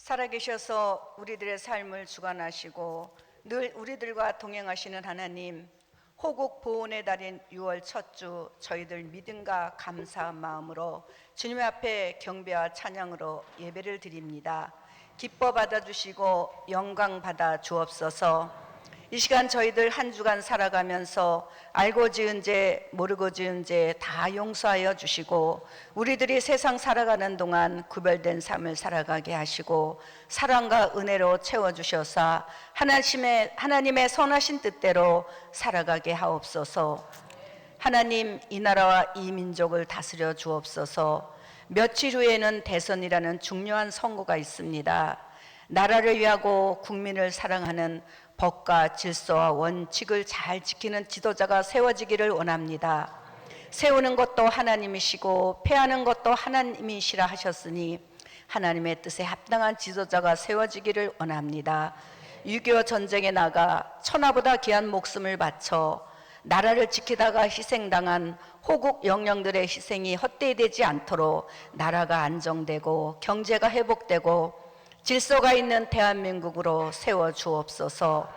살아계셔서 우리들의 삶을 주관하시고 늘 우리들과 동행하시는 하나님, 호국 보훈의 달인 6월 첫 주 저희들 믿음과 감사한 마음으로 주님 앞에 경배와 찬양으로 예배를 드립니다. 기뻐 받아주시고 영광 받아 주옵소서. 이 시간 저희들 한 주간 살아가면서 알고 지은 죄 모르고 지은 죄 다 용서하여 주시고 우리들이 세상 살아가는 동안 구별된 삶을 살아가게 하시고 사랑과 은혜로 채워주셔서 하나님의 선하신 뜻대로 살아가게 하옵소서. 하나님, 이 나라와 이 민족을 다스려 주옵소서. 며칠 후에는 대선이라는 중요한 선거가 있습니다. 나라를 위하고 국민을 사랑하는 법과 질서와 원칙을 잘 지키는 지도자가 세워지기를 원합니다. 세우는 것도 하나님이시고 패하는 것도 하나님이시라 하셨으니 하나님의 뜻에 합당한 지도자가 세워지기를 원합니다. 6.25 전쟁에 나가 천하보다 귀한 목숨을 바쳐 나라를 지키다가 희생당한 호국 영령들의 희생이 헛되이 되지 않도록 나라가 안정되고 경제가 회복되고 질서가 있는 대한민국으로 세워주옵소서.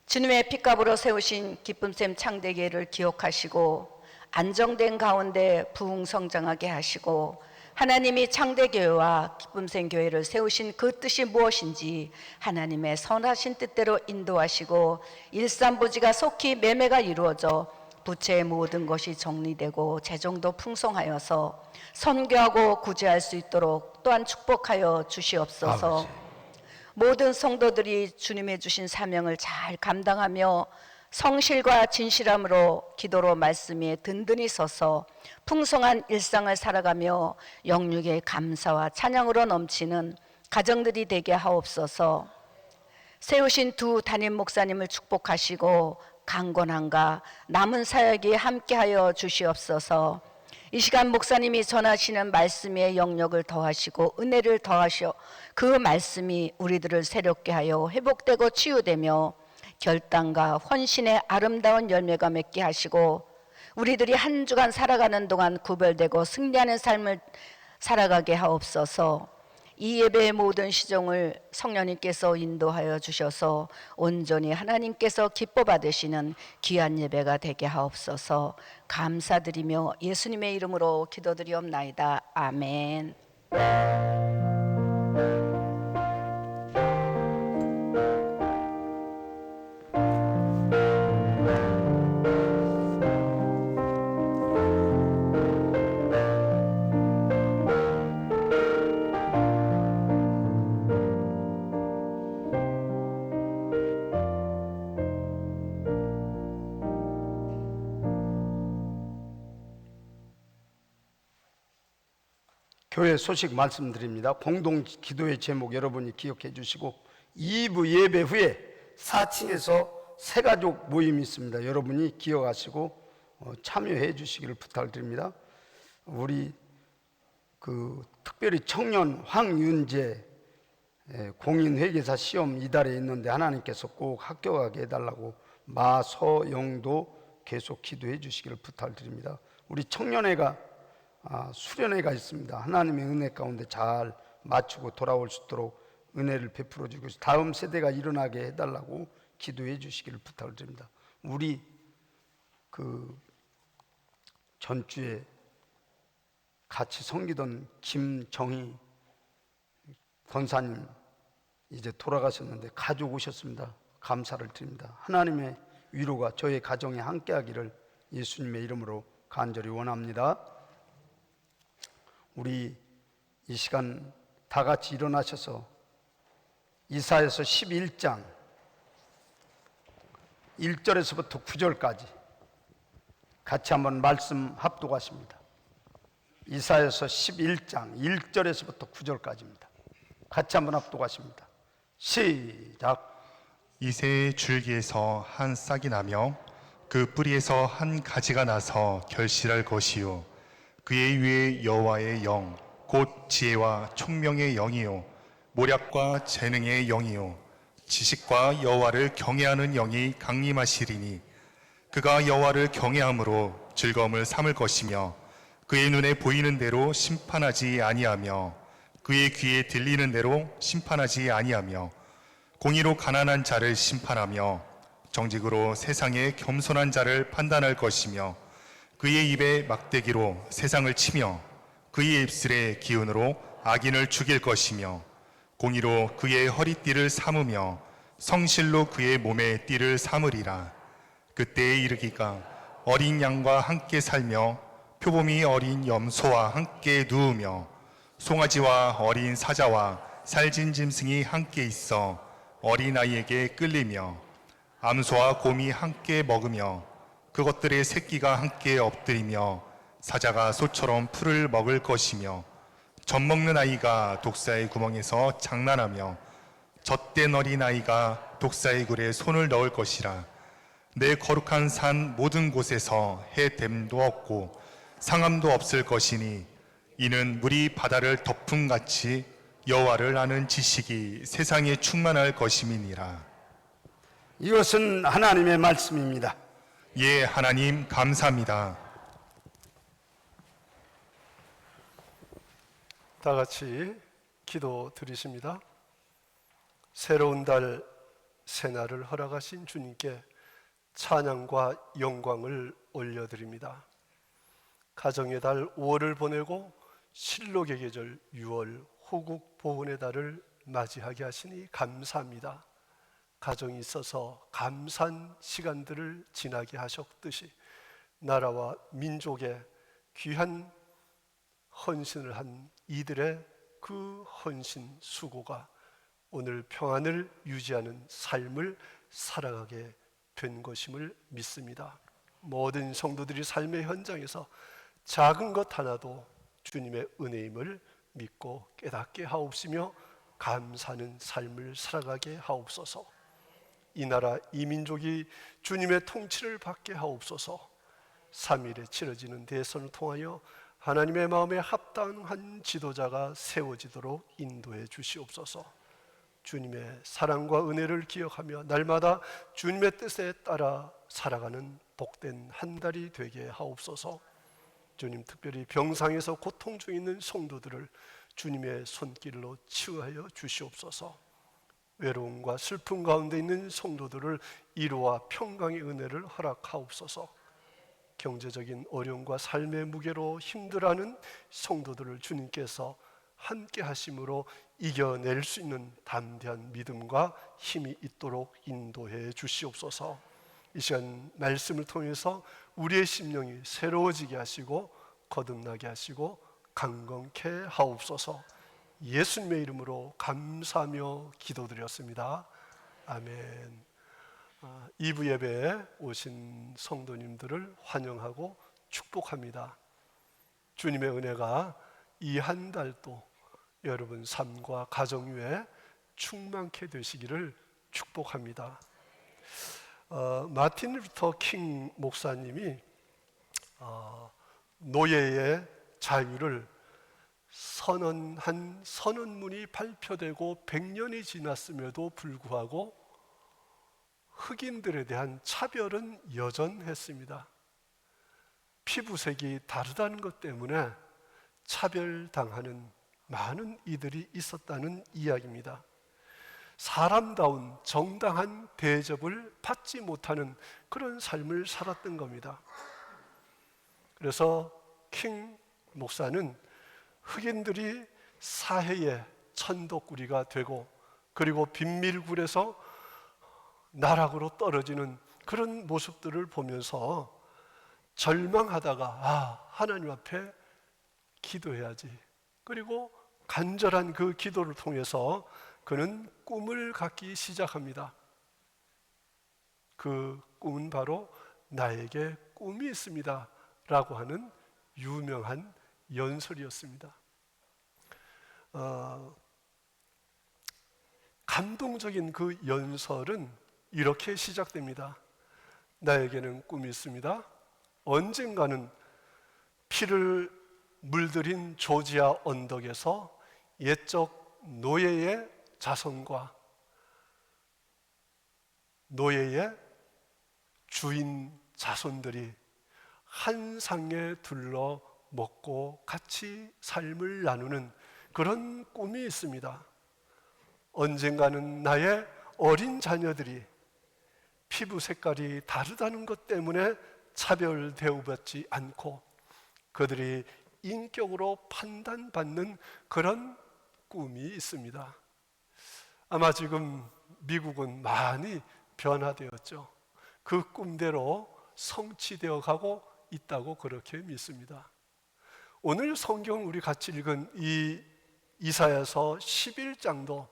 주님의 핏값으로 세우신 기쁨샘 창대교회를 기억하시고 안정된 가운데 부흥성장하게 하시고 하나님이 창대교회와 기쁨샘 교회를 세우신 그 뜻이 무엇인지 하나님의 선하신 뜻대로 인도하시고 일삼부지가 속히 매매가 이루어져 부채의 모든 것이 정리되고 재정도 풍성하여서 선교하고 구제할 수 있도록 또한 축복하여 주시옵소서. 아버지. 모든 성도들이 주님의 주신 사명을 잘 감당하며 성실과 진실함으로 기도로 말씀 위에 든든히 서서 풍성한 일상을 살아가며 영육의 감사와 찬양으로 넘치는 가정들이 되게 하옵소서. 세우신 두 담임 목사님을 축복하시고 강건함과 남은 사역이 함께하여 주시옵소서. 이 시간 목사님이 전하시는 말씀의 영역을 더하시고 은혜를 더하셔 그 말씀이 우리들을 새롭게 하여 회복되고 치유되며 결단과 헌신의 아름다운 열매가 맺게 하시고 우리들이 한 주간 살아가는 동안 구별되고 승리하는 삶을 살아가게 하옵소서. 이 예배의 모든 시종을 성령님께서 인도하여 주셔서 온전히 하나님께서 기뻐 받으시는 귀한 예배가 되게 하옵소서. 감사드리며 예수님의 이름으로 기도드리옵나이다. 아멘. 교회 소식 말씀드립니다. 공동 기도의 제목 여러분이 기억해 주시고 2부 예배 후에 4층에서 새가족 모임이 있습니다. 여러분이 기억하시고 참여해 주시기를 부탁드립니다. 우리 특별히 청년 황윤재 공인회계사 시험 이달에 있는데 하나님께서 꼭 합격하게 해달라고 마서영도 계속 기도해 주시기를 부탁드립니다. 우리 청년회가 수련회가 있습니다. 하나님의 은혜 가운데 잘 맞추고 돌아올 수 있도록 은혜를 베풀어 주고 다음 세대가 일어나게 해달라고 기도해 주시기를 부탁드립니다. 우리 전주에 같이 섬기던 김정희 권사님 이제 돌아가셨는데 가족 오셨습니다. 감사를 드립니다. 하나님의 위로가 저의 가정에 함께하기를 예수님의 이름으로 간절히 원합니다. 우리 이 시간 다 같이 일어나셔서 이사야서 11장 1절에서부터 9절까지 같이 한번 말씀 합독하십니다. 이사야서 11장 1절에서부터 9절까지입니다. 같이 한번 합독하십니다. 시작. 이새의 줄기에서 한 싹이 나며 그 뿌리에서 한 가지가 나서 결실할 것이요 그의 위에 여호와의 영 곧 지혜와 총명의 영이요 모략과 재능의 영이요 지식과 여호와를 경외하는 영이 강림하시리니 그가 여호와를 경외함으로 즐거움을 삼을 것이며 그의 눈에 보이는 대로 심판하지 아니하며 그의 귀에 들리는 대로 심판하지 아니하며 공의로 가난한 자를 심판하며 정직으로 세상의 겸손한 자를 판단할 것이며 그의 입에 막대기로 세상을 치며 그의 입술의 기운으로 악인을 죽일 것이며 공의로 그의 허리띠를 삼으며 성실로 그의 몸에 띠를 삼으리라. 그때에 이르기가 어린 양과 함께 살며 표범이 어린 염소와 함께 누우며 송아지와 어린 사자와 살진 짐승이 함께 있어 어린아이에게 끌리며 암소와 곰이 함께 먹으며 그것들의 새끼가 함께 엎드리며 사자가 소처럼 풀을 먹을 것이며 젖먹는 아이가 독사의 구멍에서 장난하며 젖된 어린아이가 독사의 굴에 손을 넣을 것이라. 내 거룩한 산 모든 곳에서 해됨도 없고 상함도 없을 것이니 이는 물이 바다를 덮음같이 여호와를 아는 지식이 세상에 충만할 것임이니라. 이것은 하나님의 말씀입니다. 예, 하나님 감사합니다. 다 같이 기도 드리십니다. 새로운 달 새날을 허락하신 주님께 찬양과 영광을 올려드립니다. 가정의 달 5월을 보내고 실록의 계절 6월 호국 보훈의 달을 맞이하게 하시니 감사합니다. 가정이 있어서 감사한 시간들을 지나게 하셨듯이 나라와 민족의 귀한 헌신을 한 이들의 그 헌신 수고가 오늘 평안을 유지하는 삶을 살아가게 된 것임을 믿습니다. 모든 성도들이 삶의 현장에서 작은 것 하나도 주님의 은혜임을 믿고 깨닫게 하옵시며 감사하는 삶을 살아가게 하옵소서. 이 나라 이 민족이 주님의 통치를 받게 하옵소서. 3일에 치러지는 대선을 통하여 하나님의 마음에 합당한 지도자가 세워지도록 인도해 주시옵소서. 주님의 사랑과 은혜를 기억하며 날마다 주님의 뜻에 따라 살아가는 복된 한 달이 되게 하옵소서. 주님, 특별히 병상에서 고통 중에 있는 성도들을 주님의 손길로 치유하여 주시옵소서. 외로움과 슬픔 가운데 있는 성도들을 위로와 평강의 은혜를 허락하옵소서. 경제적인 어려움과 삶의 무게로 힘들어하는 성도들을 주님께서 함께 하심으로 이겨낼 수 있는 담대한 믿음과 힘이 있도록 인도해 주시옵소서. 이 시간 말씀을 통해서 우리의 심령이 새로워지게 하시고 거듭나게 하시고 강건케 하옵소서. 예수님의 이름으로 감사하며 기도드렸습니다. 아멘. 2부 예배에 오신 성도님들을 환영하고 축복합니다. 주님의 은혜가 이 한 달도 여러분 삶과 가정 위에 충만케 되시기를 축복합니다. 마틴 루터 킹 목사님이 노예의 자유를 선언한 선언문이 발표되고 100년이 지났음에도 불구하고 흑인들에 대한 차별은 여전했습니다. 피부색이 다르다는 것 때문에 차별당하는 많은 이들이 있었다는 이야기입니다. 사람다운 정당한 대접을 받지 못하는 그런 삶을 살았던 겁니다. 그래서 킹 목사는 흑인들이 사회의 천덕꾸리가 되고 그리고 빈밀굴에서 나락으로 떨어지는 그런 모습들을 보면서 절망하다가 하나님 앞에 기도해야지. 그리고 간절한 그 기도를 통해서 그는 꿈을 갖기 시작합니다. 그 꿈은 바로 나에게 꿈이 있습니다 라고 하는 유명한 연설이었습니다. 감동적인 그 연설은 이렇게 시작됩니다. 나에게는 꿈이 있습니다. 언젠가는 피를 물들인 조지아 언덕에서 옛적 노예의 자손과 노예의 주인 자손들이 한 상에 둘러 먹고 같이 삶을 나누는 그런 꿈이 있습니다. 언젠가는 나의 어린 자녀들이 피부 색깔이 다르다는 것 때문에 차별 대우받지 않고 그들이 인격으로 판단받는 그런 꿈이 있습니다. 아마 지금 미국은 많이 변화되었죠. 그 꿈대로 성취되어 가고 있다고 그렇게 믿습니다. 오늘 성경 우리 같이 읽은 이 이사야서 11장도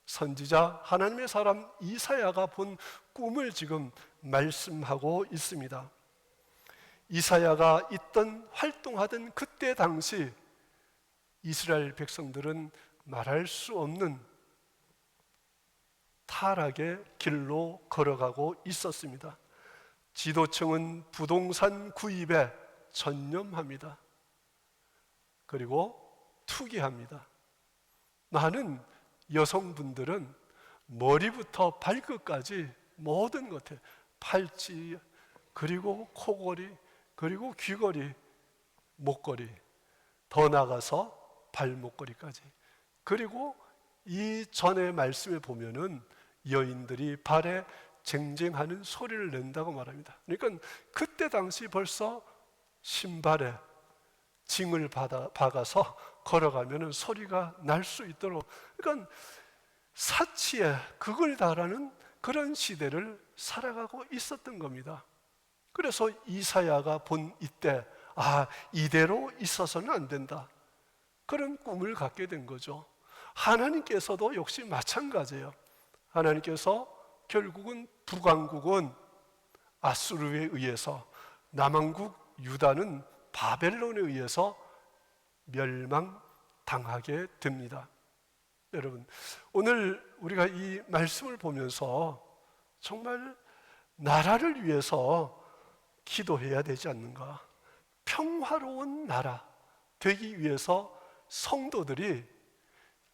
선지자 하나님의 사람 이사야가 본 꿈을 지금 말씀하고 있습니다. 이사야가 있던 활동하던 그때 당시 이스라엘 백성들은 말할 수 없는 타락의 길로 걸어가고 있었습니다. 지도층은 부동산 구입에 전념합니다. 그리고 투기합니다. 많은 여성분들은 머리부터 발끝까지 모든 것에 팔찌, 그리고 코걸이, 그리고 귀걸이, 목걸이, 더 나아가서 발목걸이까지. 그리고 이 전의 말씀에 보면은 여인들이 발에 쟁쟁하는 소리를 낸다고 말합니다. 그러니까 그때 당시 벌써 신발에 징을 박아서 걸어가면 소리가 날 수 있도록, 그러니까 사치에 극을 달하는 그런 시대를 살아가고 있었던 겁니다. 그래서 이사야가 본 이때, 이대로 있어서는 안 된다, 그런 꿈을 갖게 된 거죠. 하나님께서도 역시 마찬가지예요. 하나님께서 결국은 북왕국은 아수르에 의해서, 남왕국 유다는 바벨론에 의해서 멸망당하게 됩니다. 여러분, 오늘 우리가 이 말씀을 보면서 정말 나라를 위해서 기도해야 되지 않는가? 평화로운 나라 되기 위해서 성도들이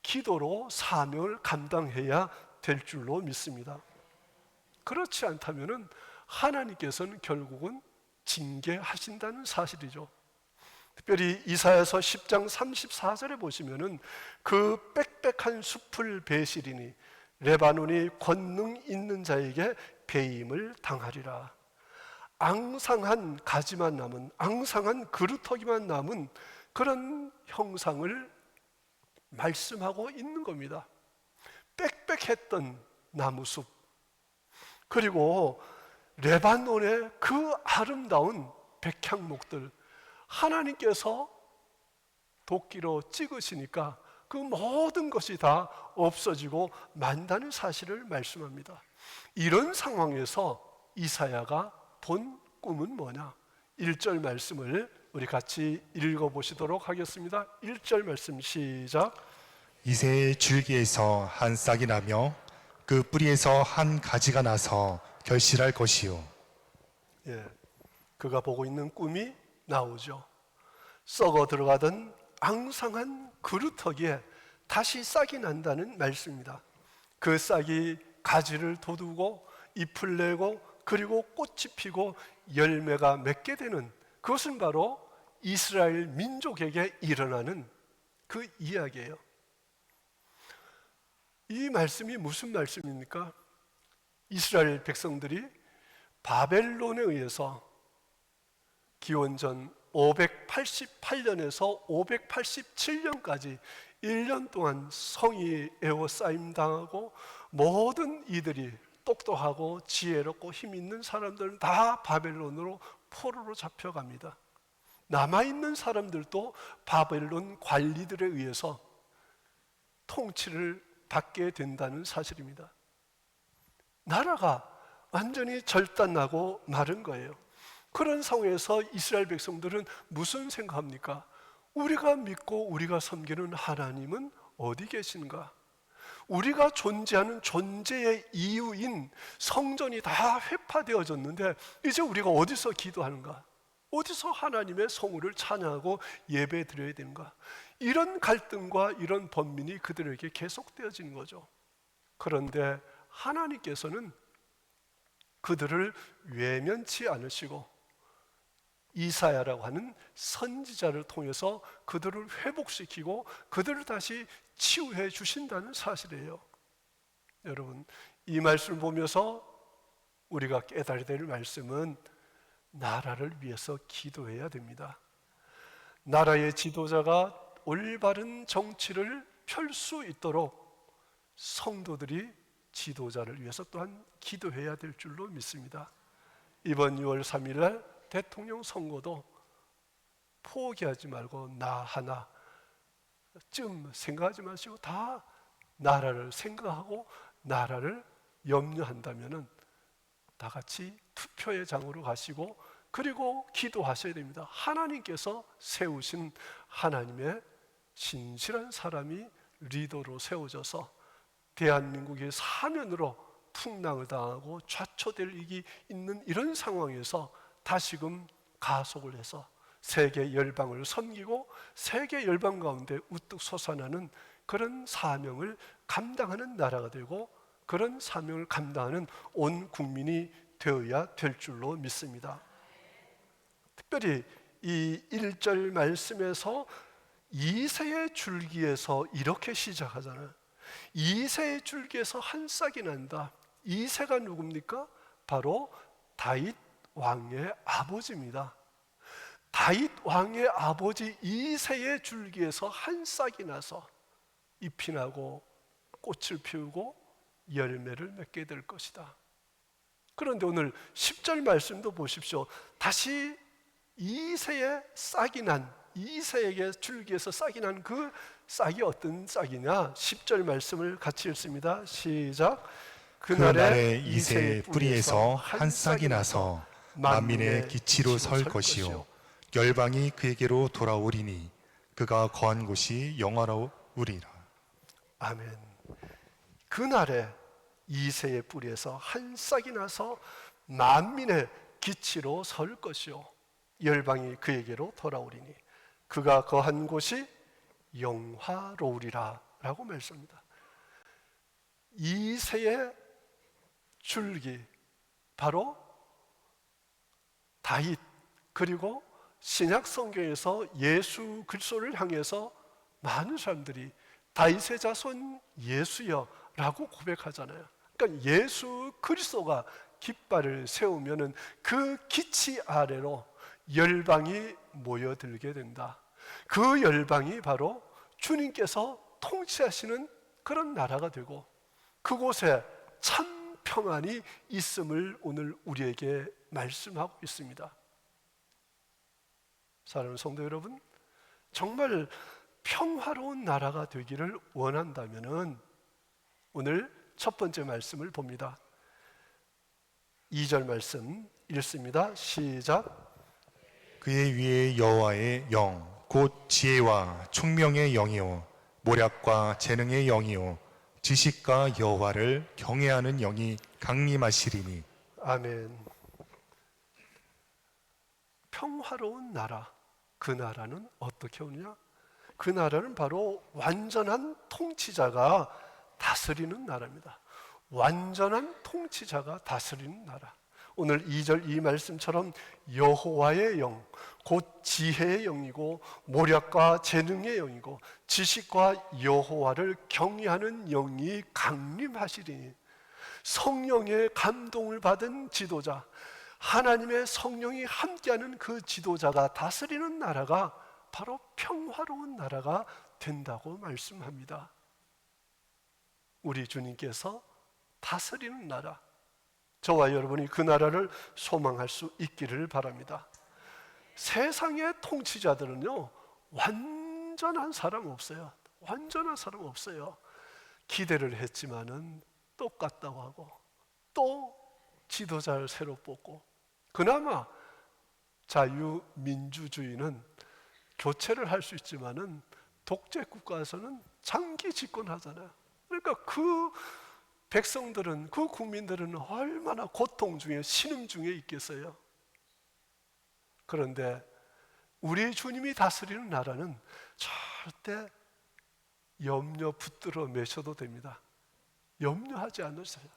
기도로 사명을 감당해야 될 줄로 믿습니다. 그렇지 않다면 하나님께서는 결국은 징계하신다는 사실이죠. 특별히 이사야서 10장 34절에 보시면은 그 빽빽한 숲을 베시리니 레바논이 권능 있는 자에게 배임을 당하리라. 앙상한 가지만 남은, 앙상한 그루터기만 남은 그런 형상을 말씀하고 있는 겁니다. 빽빽했던 나무숲, 그리고 레바논의 그 아름다운 백향목들, 하나님께서 도끼로 찍으시니까 그 모든 것이 다 없어지고 만다는 사실을 말씀합니다. 이런 상황에서 이사야가 본 꿈은 뭐냐? 1절 말씀을 우리 같이 읽어보시도록 하겠습니다. 1절 말씀 시작. 이새의 줄기에서 한 싹이 나며 그 뿌리에서 한 가지가 나서 결실할 것이요. 그가 보고 있는 꿈이 나오죠. 썩어 들어가던 앙상한 그루터기에 다시 싹이 난다는 말씀입니다. 그 싹이 가지를 돋우고 잎을 내고 그리고 꽃이 피고 열매가 맺게 되는, 그것은 바로 이스라엘 민족에게 일어나는 그 이야기예요. 이 말씀이 무슨 말씀입니까? 이스라엘 백성들이 바벨론에 의해서 기원전 588년에서 587년까지 1년 동안 성이 에워싸임 당하고 모든 이들이 똑똑하고 지혜롭고 힘 있는 사람들은 다 바벨론으로 포로로 잡혀갑니다. 남아있는 사람들도 바벨론 관리들에 의해서 통치를 받게 된다는 사실입니다. 나라가 완전히 절단나고 마른 거예요. 그런 상황에서 이스라엘 백성들은 무슨 생각합니까? 우리가 믿고 우리가 섬기는 하나님은 어디 계신가? 우리가 존재하는 존재의 이유인 성전이 다 회파되어졌는데 이제 우리가 어디서 기도하는가? 어디서 하나님의 성우를 찬양하고 예배 드려야 되는가? 이런 갈등과 이런 번민이 그들에게 계속되어지는 거죠. 그런데 하나님께서는 그들을 외면치 않으시고 이사야라고 하는 선지자를 통해서 그들을 회복시키고 그들을 다시 치유해 주신다는 사실이에요. 여러분, 이 말씀을 보면서 우리가 깨달아야 될 말씀은 나라를 위해서 기도해야 됩니다. 나라의 지도자가 올바른 정치를 펼 수 있도록 성도들이 지도자를 위해서 또한 기도해야 될 줄로 믿습니다. 이번 6월 3일 날 대통령 선거도 포기하지 말고 나 하나쯤 생각하지 마시고 다 나라를 생각하고 나라를 염려한다면은 다 같이 투표의 장으로 가시고 그리고 기도하셔야 됩니다. 하나님께서 세우신 하나님의 신실한 사람이 리더로 세워져서 대한민국의 사면으로 풍랑을 당하고 좌초될 일이 있는 이런 상황에서 다시금 가속을 해서 세계 열방을 섬기고 세계 열방 가운데 우뚝 솟아나는 그런 사명을 감당하는 나라가 되고 그런 사명을 감당하는 온 국민이 되어야 될 줄로 믿습니다. 특별히 이 1절 말씀에서 이새의 줄기에서 이렇게 시작하잖아요. 이새의 줄기에서 한 싹이 난다. 이새가 누굽니까? 바로 다윗 왕의 아버지입니다. 다윗 왕의 아버지 이새의 줄기에서 한 싹이 나서 잎이 나고 꽃을 피우고 열매를 맺게 될 것이다. 그런데 오늘 10절 말씀도 보십시오. 다시 이새의 싹이 난 이새에게 줄기에서 싹이 난 그 싹이 어떤 싹이냐? 10절 말씀을 같이 읽습니다. 시작. 그날에 이새의 뿌리에서 한 싹이 나서 만민의 기치로 설 것이요 열방이 그에게로 돌아오리니 그가 거한 곳이 영화로우리라. 아멘. 그날에 이새의 뿌리에서 한 싹이 나서 만민의 기치로 설 것이요 열방이 그에게로 돌아오리니 그가 거한 곳이 영화로우리라 라고 말씀합니다. 이새의 줄기 바로 다윗 그리고 신약 성경에서 예수 그리스도를 향해서 많은 사람들이 다윗의 자손 예수여 라고 고백하잖아요. 그러니까 예수 그리스도가 깃발을 세우면은 그 기치 아래로 열방이 모여들게 된다. 그 열방이 바로 주님께서 통치하시는 그런 나라가 되고 그곳에 참 평안이 있음을 오늘 우리에게 말씀하고 있습니다. 사랑하는 성도 여러분, 정말 평화로운 나라가 되기를 원한다면은 오늘 첫 번째 말씀을 봅니다. 2절 말씀 읽습니다. 시작. 그의 위에 여호와의 영 곧 지혜와 총명의 영이요 모략과 재능의 영이요 지식과 여호와를 경외하는 영이 강림하시리니. 아멘. 평화로운 나라, 그 나라는 어떻게 오느냐? 그 나라는 바로 완전한 통치자가 다스리는 나라입니다. 완전한 통치자가 다스리는 나라. 오늘 2절 이 말씀처럼 여호와의 영, 곧 지혜의 영이고 모략과 재능의 영이고 지식과 여호와를 경외하는 영이 강림하시리니 성령의 감동을 받은 지도자, 하나님의 성령이 함께하는 그 지도자가 다스리는 나라가 바로 평화로운 나라가 된다고 말씀합니다. 우리 주님께서 다스리는 나라, 저와 여러분이 그 나라를 소망할 수 있기를 바랍니다. 세상의 통치자들은요, 완전한 사람 없어요. 완전한 사람 없어요. 기대를 했지만은 똑같다고 하고 또 지도자를 새로 뽑고, 그나마 자유민주주의는 교체를 할 수 있지만은 독재 국가에서는 장기 집권하잖아요. 그러니까 그 백성들은, 그 국민들은 얼마나 고통 중에, 신음 중에 있겠어요. 그런데 우리 주님이 다스리는 나라는 절대 염려 붙들어 매셔도 됩니다. 염려하지 않으셔야 돼요.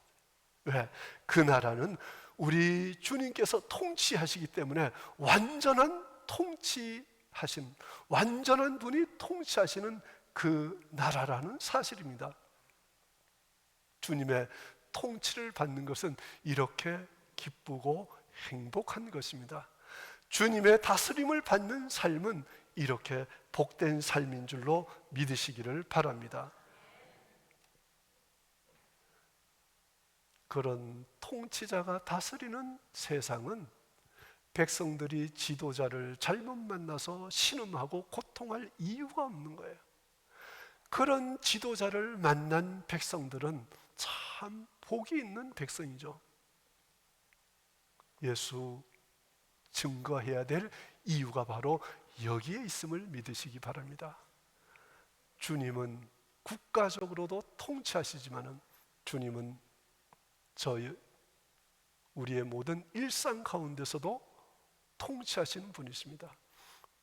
왜? 그 나라는 우리 주님께서 통치하시기 때문에 완전한 통치하신, 완전한 분이 통치하시는 그 나라라는 사실입니다. 주님의 통치를 받는 것은 이렇게 기쁘고 행복한 것입니다. 주님의 다스림을 받는 삶은 이렇게 복된 삶인 줄로 믿으시기를 바랍니다. 그런 통치자가 다스리는 세상은 백성들이 지도자를 잘못 만나서 신음하고 고통할 이유가 없는 거예요. 그런 지도자를 만난 백성들은 참 복이 있는 백성이죠. 예수 증거해야 될 이유가 바로 여기에 있음을 믿으시기 바랍니다. 주님은 국가적으로도 통치하시지만은 주님은 우리의 모든 일상 가운데서도 통치하시는 분이십니다.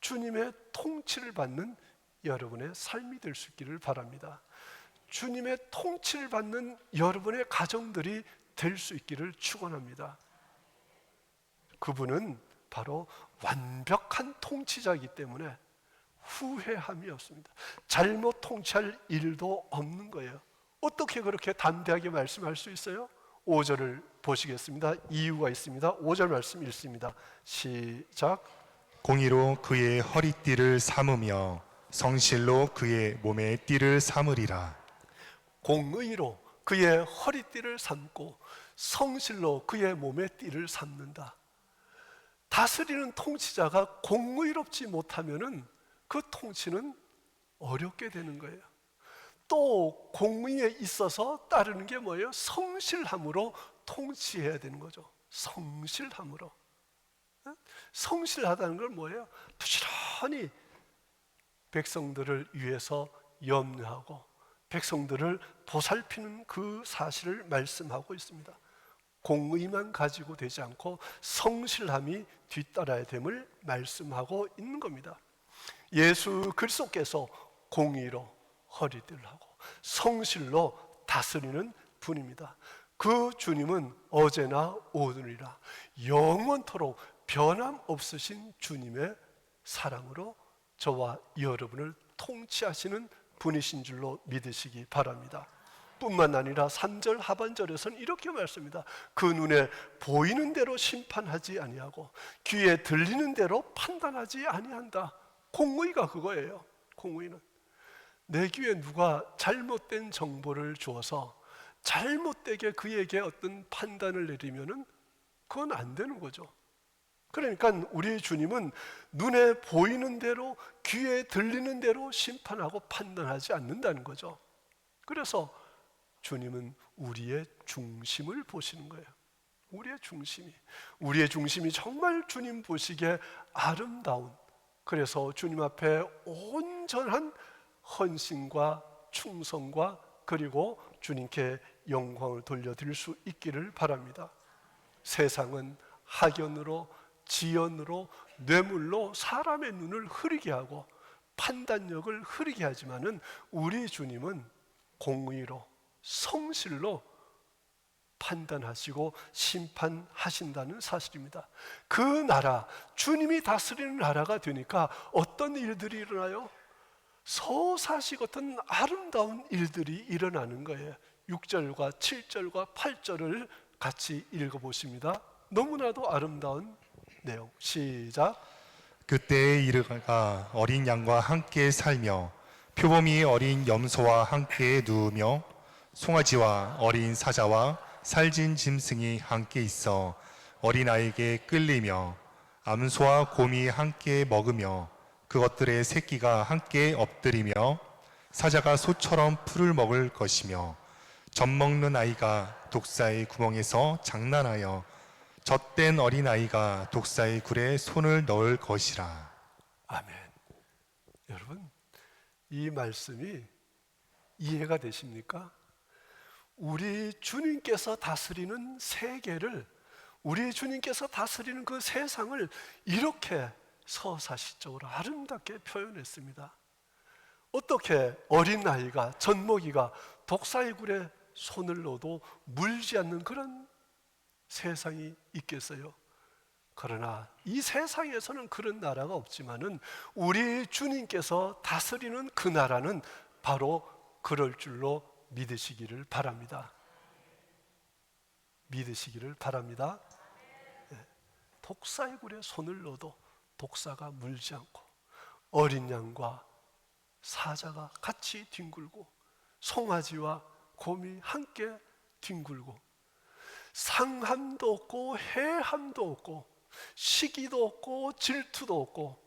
주님의 통치를 받는 여러분의 삶이 될 수 있기를 바랍니다. 주님의 통치를 받는 여러분의 가정들이 될 수 있기를 축원합니다. 그분은 바로 완벽한 통치자이기 때문에 후회함이 없습니다. 잘못 통치할 일도 없는 거예요. 어떻게 그렇게 담대하게 말씀할 수 있어요? 5절을 보시겠습니다. 이유가 있습니다. 5절 말씀 읽습니다. 시작. 공의로 그의 허리띠를 삼으며 성실로 그의 몸에 띠를 삼으리라. 공의로 그의 허리띠를 삼고 성실로 그의 몸에 띠를 삼는다. 다스리는 통치자가 공의롭지 못하면은 그 통치는 어렵게 되는 거예요. 또 공의에 있어서 따르는 게 뭐예요? 성실함으로 통치해야 되는 거죠. 성실함으로. 성실하다는 건 뭐예요? 부지런히 백성들을 위해서 염려하고 백성들을 보살피는 그 사실을 말씀하고 있습니다. 공의만 가지고 되지 않고 성실함이 뒤따라야 됨을 말씀하고 있는 겁니다. 예수 그리스도께서 공의로 허리띠를 하고 성실로 다스리는 분입니다. 그 주님은 어제나 오늘이라 영원토록 변함없으신 주님의 사랑으로 저와 여러분을 통치하시는 분이신 줄로 믿으시기 바랍니다. 뿐만 아니라 3절 하반절에서는 이렇게 말씀합니다. 그 눈에 보이는 대로 심판하지 아니하고 귀에 들리는 대로 판단하지 아니한다. 공의가 그거예요. 공의는 내 귀에 누가 잘못된 정보를 주어서 잘못되게 그에게 어떤 판단을 내리면은 그건 안 되는 거죠. 그러니까 우리 주님은 눈에 보이는 대로 귀에 들리는 대로 심판하고 판단하지 않는다는 거죠. 그래서 주님은 우리의 중심을 보시는 거예요. 우리의 중심이 정말 주님 보시기에 아름다운, 그래서 주님 앞에 온전한 헌신과 충성과 그리고 주님께 영광을 돌려드릴 수 있기를 바랍니다. 세상은 학연으로 지연으로 뇌물로 사람의 눈을 흐리게 하고 판단력을 흐리게 하지만은 우리 주님은 공의로 성실로 판단하시고 심판하신다는 사실입니다. 그 나라, 주님이 다스리는 나라가 되니까 어떤 일들이 일어나요? 서사시 같은 아름다운 일들이 일어나는 거예요. 6절과 7절과 8절을 같이 읽어보십니다. 너무나도 아름다운 내용. 시작. 그때에 이르가 어린 양과 함께 살며 표범이 어린 염소와 함께 누우며 송아지와 어린 사자와 살진 짐승이 함께 있어 어린아이에게 끌리며 암소와 곰이 함께 먹으며 그것들의 새끼가 함께 엎드리며 사자가 소처럼 풀을 먹을 것이며 젖 먹는 아이가 독사의 구멍에서 장난하여 젖된 어린아이가 독사의 굴에 손을 넣을 것이라. 아멘. 여러분, 이 말씀이 이해가 되십니까? 우리 주님께서 다스리는 세계를, 우리 주님께서 다스리는 그 세상을 이렇게 서사시적으로 아름답게 표현했습니다. 어떻게 어린아이가, 젖먹이가 독사의 굴에 손을 넣어도 물지 않는 그런 세상이 있겠어요? 그러나 이 세상에서는 그런 나라가 없지만은 우리 주님께서 다스리는 그 나라는 바로 그럴 줄로 믿으시기를 바랍니다. 믿으시기를 바랍니다. 독사의 굴에 손을 넣어도 독사가 물지 않고, 어린 양과 사자가 같이 뒹굴고, 송아지와 곰이 함께 뒹굴고, 상함도 없고 해함도 없고 시기도 없고 질투도 없고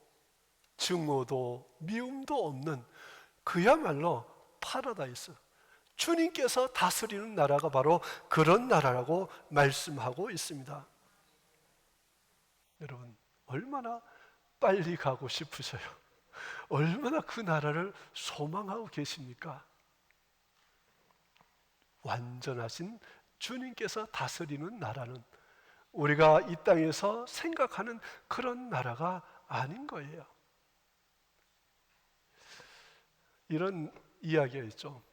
증오도 미움도 없는 그야말로 파라다이스, 주님께서 다스리는 나라가 바로 그런 나라라고 말씀하고 있습니다. 여러분, 얼마나 빨리 가고 싶으셔요? 얼마나 그 나라를 소망하고 계십니까? 완전하신 주님께서 다스리는 나라는 우리가 이 땅에서 생각하는 그런 나라가 아닌 거예요. 이런 이야기가 있죠.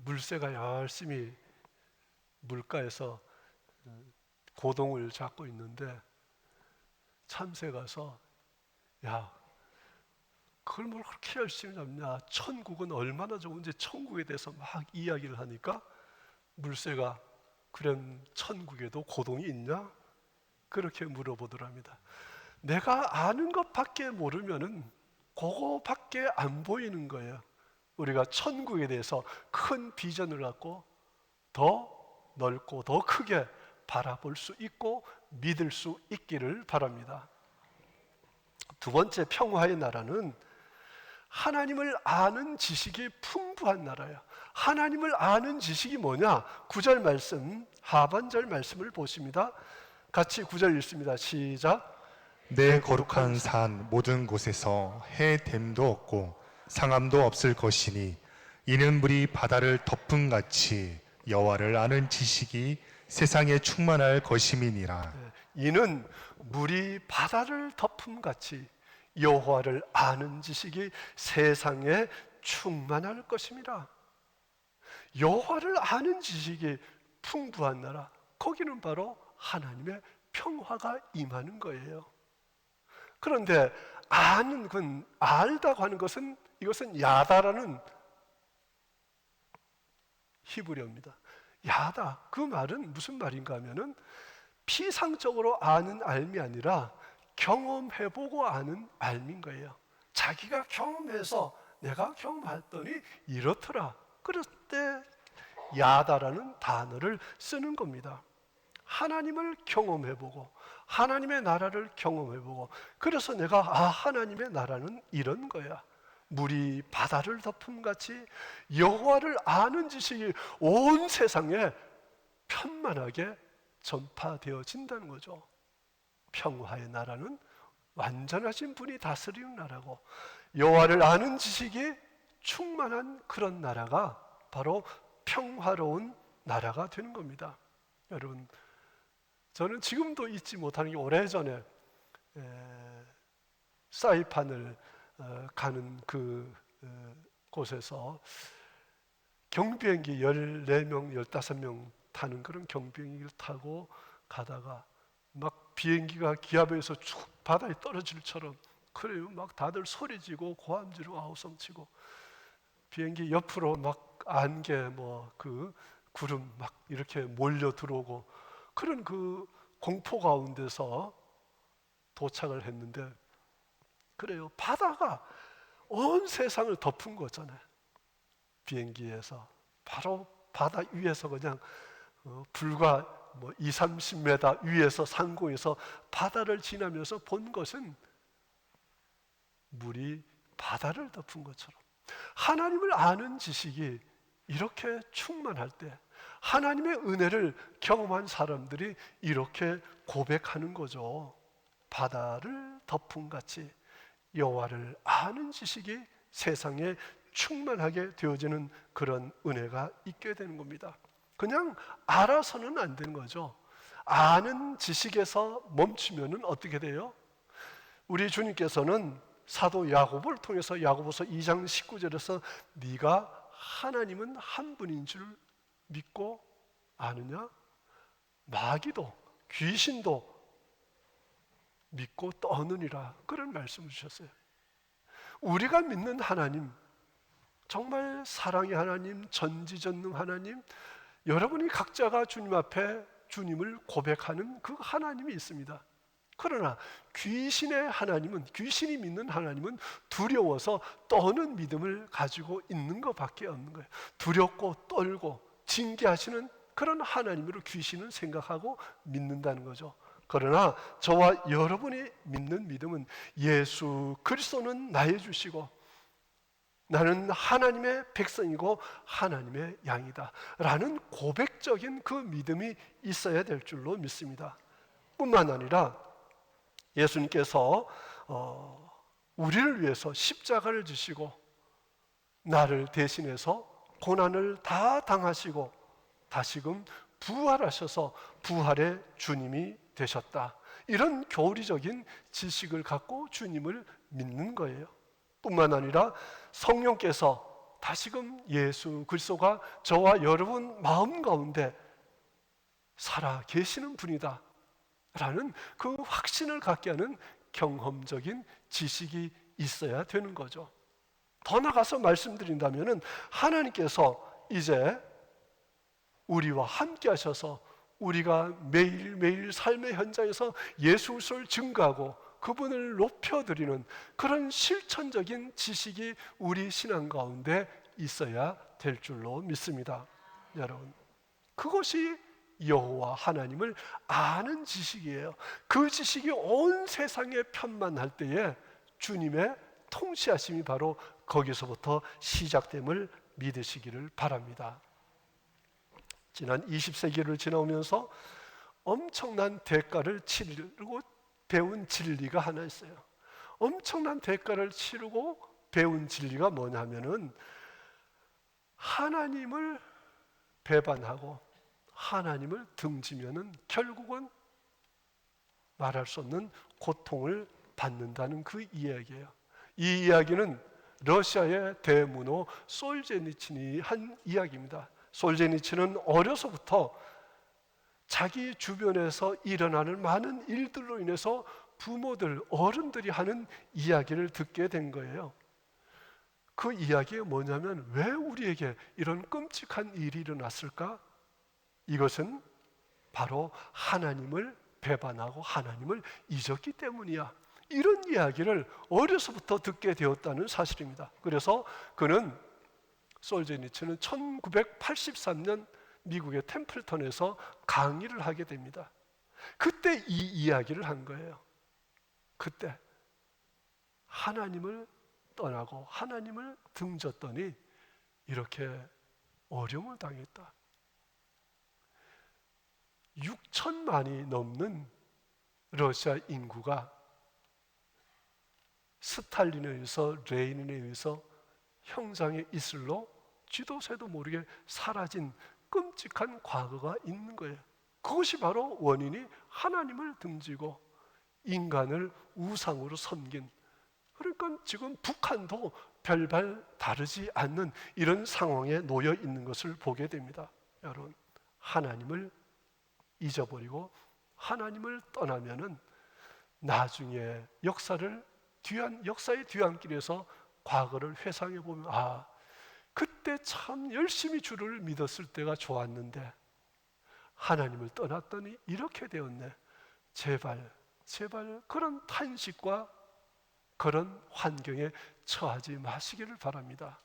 물새가 열심히 물가에서 고동을 잡고 있는데 참새가 가서, 야, 그걸 뭘 그렇게 열심히 잡냐, 천국은 얼마나 좋은지 천국에 대해서 막 이야기를 하니까 물새가, 그런 천국에도 고동이 있냐? 그렇게 물어보더랍니다. 내가 아는 것밖에 모르면은 그거밖에 안 보이는 거예요. 우리가 천국에 대해서 큰 비전을 갖고 더 넓고 더 크게 바라볼 수 있고 믿을 수 있기를 바랍니다. 두 번째, 평화의 나라는 하나님을 아는 지식이 풍부한 나라예요. 하나님을 아는 지식이 뭐냐? 9절 말씀, 하반절 말씀을 보십니다. 같이 9절 읽습니다. 시작. 내 거룩한 산 모든 곳에서 해됨도 없고 상함도 없을 것이니 이는 물이 바다를 덮은 같이 여호와를 아는 지식이 세상에 충만할 것임이니라. 이는 물이 바다를 덮음 같이 여호와를 아는 지식이 세상에 충만할 것입니다. 여호와를 아는 지식이 풍부한 나라, 거기는 바로 하나님의 평화가 임하는 거예요. 그런데 아는 건, 알다고 하는 것은, 이것은 야다라는 히브리어입니다. 야다, 그 말은 무슨 말인가 하면은 피상적으로 아는 알미 아니라 경험해보고 아는 알미인 거예요. 자기가 경험해서 내가 경험했더니 이렇더라. 그럴 때 야다라는 단어를 쓰는 겁니다. 하나님을 경험해보고 하나님의 나라를 경험해보고, 그래서 내가 하나님의 나라는 이런 거야. 물이 바다를 덮음 같이 여호와를 아는 지식이 온 세상에 편만하게 전파되어진다는 거죠. 평화의 나라는 완전하신 분이 다스리는 나라고, 여호와를 아는 지식이 충만한 그런 나라가 바로 평화로운 나라가 되는 겁니다. 여러분, 저는 지금도 잊지 못하는 게, 오래전에 사이판을 가는 그 곳에서 경비행기 14명, 15명 타는 그런 경비행기를 타고 가다가 막 비행기가 기압에서 쭉 바다에 떨어질 처럼, 그래요, 막 다들 소리지고 고함 지르고 아우성치고, 비행기 옆으로 막 안개 그 구름 막 이렇게 몰려 들어오고, 그런 그 공포 가운데서 도착을 했는데, 그래요, 바다가 온 세상을 덮은 거잖아요. 비행기에서 바로 바다 위에서 그냥 불과 20-30m 위에서 상공에서 바다를 지나면서 본 것은 물이 바다를 덮은 것처럼, 하나님을 아는 지식이 이렇게 충만할 때 하나님의 은혜를 경험한 사람들이 이렇게 고백하는 거죠. 바다를 덮은 같이 여호와를 아는 지식이 세상에 충만하게 되어지는 그런 은혜가 있게 되는 겁니다. 그냥 알아서는 안 되는 거죠. 아는 지식에서 멈추면은 어떻게 돼요? 우리 주님께서는 사도 야고보를 통해서 야고보서 2장 19절에서 네가 하나님은 한 분인 줄 믿고 아느냐? 마귀도 귀신도 믿고 떠느니라, 그런 말씀을 주셨어요. 우리가 믿는 하나님, 정말 사랑의 하나님, 전지전능 하나님, 여러분이 각자가 주님 앞에 주님을 고백하는 그 하나님이 있습니다. 그러나 귀신의 하나님은, 귀신이 믿는 하나님은 두려워서 떠는 믿음을 가지고 있는 것밖에 없는 거예요. 두렵고 떨고 징계하시는 그런 하나님으로 귀신은 생각하고 믿는다는 거죠. 그러나 저와 여러분이 믿는 믿음은 예수 그리스도는 나의 주시고 나는 하나님의 백성이고 하나님의 양이다 라는 고백적인 그 믿음이 있어야 될 줄로 믿습니다. 뿐만 아니라 예수님께서 우리를 위해서 십자가를 지시고 나를 대신해서 고난을 다 당하시고 다시금 부활하셔서 부활의 주님이 되셨다, 이런 교리적인 지식을 갖고 주님을 믿는 거예요. 뿐만 아니라 성령께서 다시금 예수 그리스도가 저와 여러분 마음 가운데 살아 계시는 분이다 라는 그 확신을 갖게 하는 경험적인 지식이 있어야 되는 거죠. 더 나가서 말씀드린다면 하나님께서 이제 우리와 함께 하셔서 우리가 매일매일 삶의 현장에서 예수 그리스도를 증거하고 그분을 높여드리는 그런 실천적인 지식이 우리 신앙 가운데 있어야 될 줄로 믿습니다. 여러분, 그것이 여호와 하나님을 아는 지식이에요. 그 지식이 온 세상에 편만할 때에 주님의 통치하심이 바로 거기서부터 시작됨을 믿으시기를 바랍니다. 지난 20세기를 지나오면서 엄청난 대가를 치르고 배운 진리가 하나 있어요. 엄청난 대가를 치르고 배운 진리가 뭐냐면은 하나님을 배반하고 하나님을 등지면은 결국은 말할 수 없는 고통을 받는다는 그 이야기예요. 이 이야기는 러시아의 대문호 솔제니친이 한 이야기입니다. 솔제니친은 어려서부터 자기 주변에서 일어나는 많은 일들로 인해서 부모들, 어른들이 하는 이야기를 듣게 된 거예요. 그 이야기가 뭐냐면, 왜 우리에게 이런 끔찍한 일이 일어났을까? 이것은 바로 하나님을 배반하고 하나님을 잊었기 때문이야, 이런 이야기를 어려서부터 듣게 되었다는 사실입니다. 그래서 솔제니츠는 1983년 미국의 템플턴에서 강의를 하게 됩니다. 그때 이 이야기를 한 거예요. 그때 하나님을 떠나고 하나님을 등졌더니 이렇게 어려움을 당했다. 6천만이 넘는 러시아 인구가 스탈린에 의해서, 레닌에 의해서 형장의 이슬로 쥐도새도 모르게 사라진 끔찍한 과거가 있는 거예요. 그것이 바로 원인이 하나님을 등지고 인간을 우상으로 섬긴, 그러니까 지금 북한도 별반 다르지 않는 이런 상황에 놓여 있는 것을 보게 됩니다. 여러분, 하나님을 잊어버리고 하나님을 떠나면은 나중에 역사의 뒤안길에서 과거를 회상해 보면, 아, 그때 참 열심히 주를 믿었을 때가 좋았는데 하나님을 떠났더니 이렇게 되었네. 제발 그런 탄식과 그런 환경에 처하지 마시기를 바랍니다.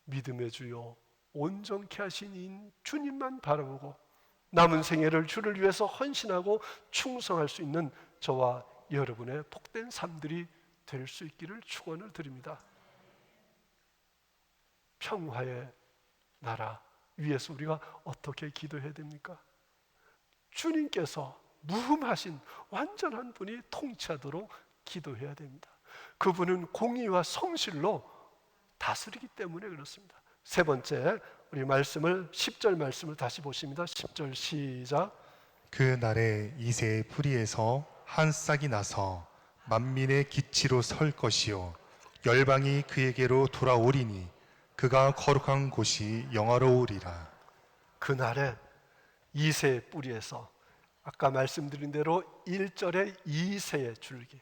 믿음의 주요 온전케 하신 이 주님만 바라보고 남은 생애를 주를 위해서 헌신하고 충성할 수 있는 저와 여러분의 복된 삶들이 될 수 있기를 축원을 드립니다. 평화의 나라 위해서 우리가 어떻게 기도해야 됩니까? 주님께서 무흠하신 완전한 분이 통치하도록 기도해야 됩니다. 그분은 공의와 성실로 다스리기 때문에 그렇습니다. 세 번째, 우리 말씀을 10절 말씀을 다시 보십니다. 10절 시작. 그 날에 이새의 뿌리에서 한 싹이 나서 만민의 기치로 설 것이요 열방이 그에게로 돌아오리니 그가 거룩한 곳이 영화로우리라. 그날에 이새의 뿌리에서, 아까 말씀드린 대로 1절에 이새의 줄기,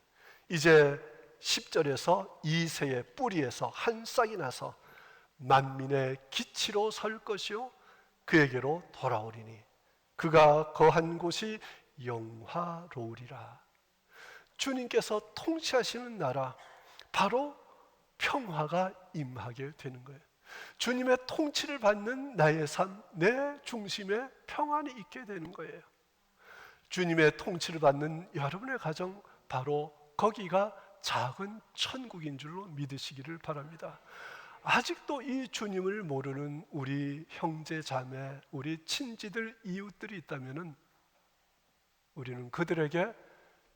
이제 10절에서 이새의 뿌리에서 한 싹이 나서 만민의 기치로 설 것이요 그에게로 돌아오리니 그가 거한 곳이 영화로우리라. 주님께서 통치하시는 나라, 바로 평화가 임하게 되는 거예요. 주님의 통치를 받는 나의 삶, 내 중심에 평안이 있게 되는 거예요. 주님의 통치를 받는 여러분의 가정, 바로 거기가 작은 천국인 줄로 믿으시기를 바랍니다. 아직도 이 주님을 모르는 우리 형제 자매, 우리 친지들, 이웃들이 있다면 우리는 그들에게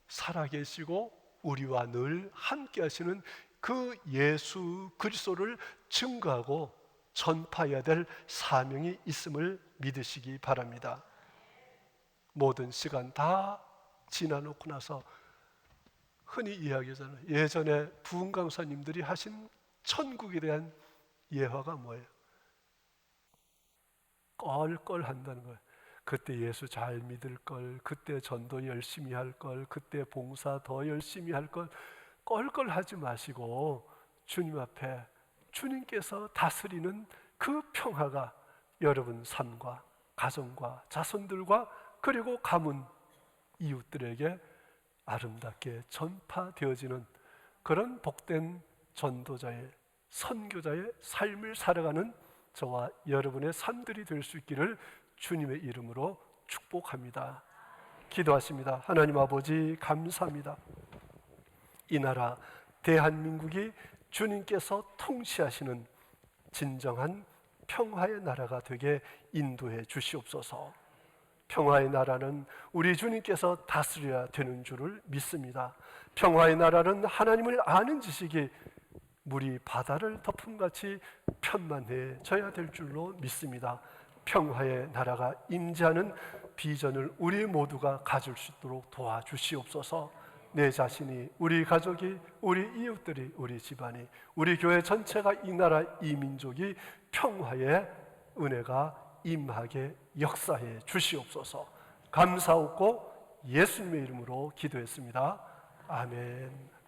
살아계시고 우리와 늘 함께 하시는 그 예수 그리스도를 증거하고 전파해야 될 사명이 있음을 믿으시기 바랍니다. 모든 시간 다 지나놓고 나서 흔히 이야기하잖아요. 예전에 부흥 강사님들이 하신 천국에 대한 예화가 뭐예요? 껄껄 한다는 거예요. 그때 예수 잘 믿을 걸, 그때 전도 열심히 할 걸, 그때 봉사 더 열심히 할 걸, 껄껄하지 마시고 주님 앞에 주님께서 다스리는 그 평화가 여러분 삶과 가정과 자손들과 그리고 가문 이웃들에게 아름답게 전파되어지는 그런 복된 전도자의, 선교자의 삶을 살아가는 저와 여러분의 삶들이 될 수 있기를 주님의 이름으로 축복합니다. 기도하십니다. 하나님 아버지, 감사합니다. 이 나라 대한민국이 주님께서 통치하시는 진정한 평화의 나라가 되게 인도해 주시옵소서. 평화의 나라는 우리 주님께서 다스려야 되는 줄을 믿습니다. 평화의 나라는 하나님을 아는 지식이 물이 바다를 덮음같이 편만해져야 될 줄로 믿습니다. 평화의 나라가 임재하는 비전을 우리 모두가 가질 수 있도록 도와주시옵소서. 내 자신이, 우리 가족이, 우리 이웃들이, 우리 집안이, 우리 교회 전체가, 이 나라, 이 민족이 평화의 은혜가 임하게 역사해 주시옵소서. 감사하고 예수님의 이름으로 기도했습니다. 아멘.